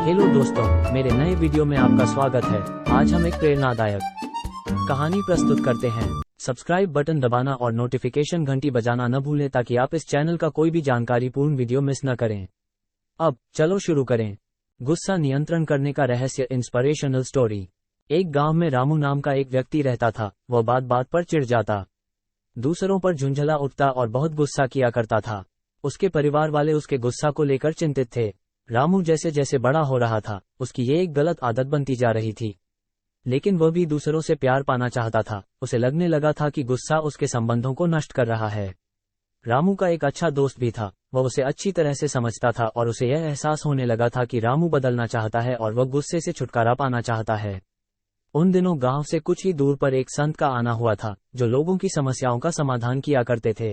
Hello दोस्तों, मेरे नए वीडियो में आपका स्वागत है। आज हम एक प्रेरणादायक कहानी प्रस्तुत करते हैं। सब्सक्राइब बटन दबाना और नोटिफिकेशन घंटी बजाना न भूलें ताकि आप इस चैनल का कोई भी जानकारीपूर्ण वीडियो मिस न करें। अब चलो शुरू करें। गुस्सा नियंत्रण करने का रहस्य, इंस्पिरेशनल स्टोरी। एक गांव में रामू नाम का एक व्यक्ति रहता था। वह बात बात पर चिढ़ जाता, दूसरों पर झुंझला उठता और बहुत गुस्सा किया करता था। उसके परिवार वाले उसके गुस्सा को लेकर चिंतित थे। रामू जैसे जैसे बड़ा हो रहा था, उसकी ये एक गलत आदत बनती जा रही थी। लेकिन वह भी दूसरों से प्यार पाना चाहता था। उसे लगने लगा था कि गुस्सा उसके संबंधों को नष्ट कर रहा है। रामू का एक अच्छा दोस्त भी था। वह उसे अच्छी तरह से समझता था और उसे यह एहसास होने लगा था कि रामू बदलना चाहता है और वह गुस्से से छुटकारा पाना चाहता है। उन दिनों गांव से कुछ ही दूर पर एक संत का आना हुआ था, जो लोगों की समस्याओं का समाधान किया करते थे।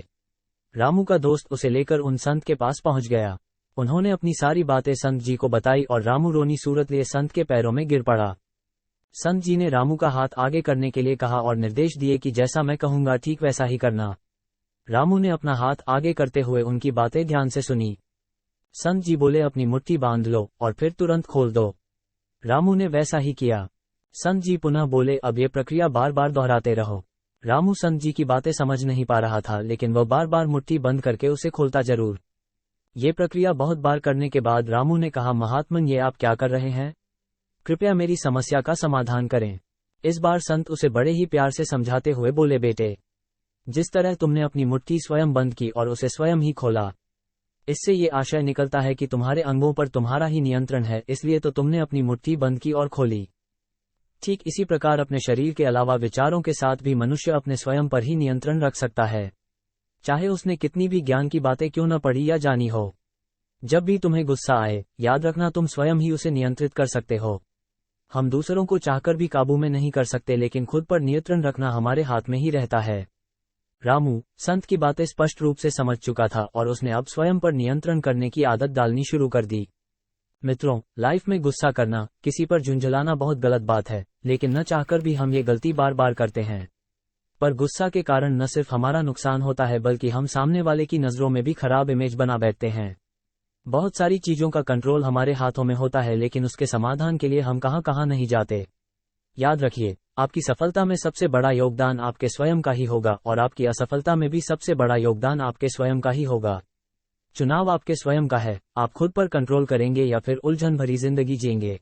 रामू का दोस्त उसे लेकर उन संत के पास पहुंच गया। उन्होंने अपनी सारी बातें संत जी को बताई और रामू रोनी सूरत लिए संत के पैरों में गिर पड़ा। संत जी ने रामू का हाथ आगे करने के लिए कहा और निर्देश दिए कि जैसा मैं कहूंगा ठीक वैसा ही करना। रामू ने अपना हाथ आगे करते हुए उनकी बातें ध्यान से सुनी। संत जी बोले, अपनी मुट्ठी बांध लो और फिर तुरंत खोल दो। रामू ने वैसा ही किया। संत जी पुनः बोले, अब ये प्रक्रिया बार बार दोहराते रहो। रामू संत जी की बातें समझ नहीं पा रहा था, लेकिन वह बार बार मुट्ठी बंद करके उसे खोलता जरूर। ये प्रक्रिया बहुत बार करने के बाद रामू ने कहा, महात्मन, ये आप क्या कर रहे हैं? कृपया मेरी समस्या का समाधान करें। इस बार संत उसे बड़े ही प्यार से समझाते हुए बोले, बेटे, जिस तरह तुमने अपनी मुट्ठी स्वयं बंद की और उसे स्वयं ही खोला, इससे ये आशय निकलता है कि तुम्हारे अंगों पर तुम्हारा ही नियंत्रण है, इसलिए तो तुमने अपनी मुट्ठी बंद की और खोली। ठीक इसी प्रकार अपने शरीर के अलावा विचारों के साथ भी मनुष्य अपने स्वयं पर ही नियंत्रण रख सकता है, चाहे उसने कितनी भी ज्ञान की बातें क्यों न पढ़ी या जानी हो। जब भी तुम्हें गुस्सा आए, याद रखना तुम स्वयं ही उसे नियंत्रित कर सकते हो। हम दूसरों को चाहकर भी काबू में नहीं कर सकते, लेकिन खुद पर नियंत्रण रखना हमारे हाथ में ही रहता है। रामू संत की बातें स्पष्ट रूप से समझ चुका था और उसने अब स्वयं पर नियंत्रण करने की आदत डालनी शुरू कर दी। मित्रों, लाइफ में गुस्सा करना, किसी पर झुंझलाना बहुत गलत बात है, लेकिन न चाहकर भी हम ये गलती बार बार करते हैं। पर गुस्सा के कारण न सिर्फ हमारा नुकसान होता है, बल्कि हम सामने वाले की नजरों में भी खराब इमेज बना बैठते हैं। बहुत सारी चीजों का कंट्रोल हमारे हाथों में होता है, लेकिन उसके समाधान के लिए हम कहां कहां नहीं जाते। याद रखिए, आपकी सफलता में सबसे बड़ा योगदान आपके स्वयं का ही होगा और आपकी असफलता में भी सबसे बड़ा योगदान आपके स्वयं का ही होगा। चुनाव आपके स्वयं का है। आप खुद पर कंट्रोल करेंगे या फिर उलझन भरी जिंदगी जिएंगे।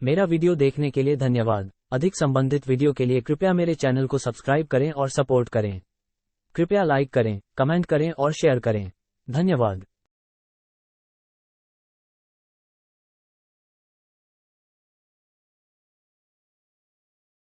मेरा वीडियो देखने के लिए धन्यवाद। अधिक संबंधित वीडियो के लिए कृपया मेरे चैनल को सब्सक्राइब करें और सपोर्ट करें। कृपया लाइक करें, कमेंट करें और शेयर करें। धन्यवाद।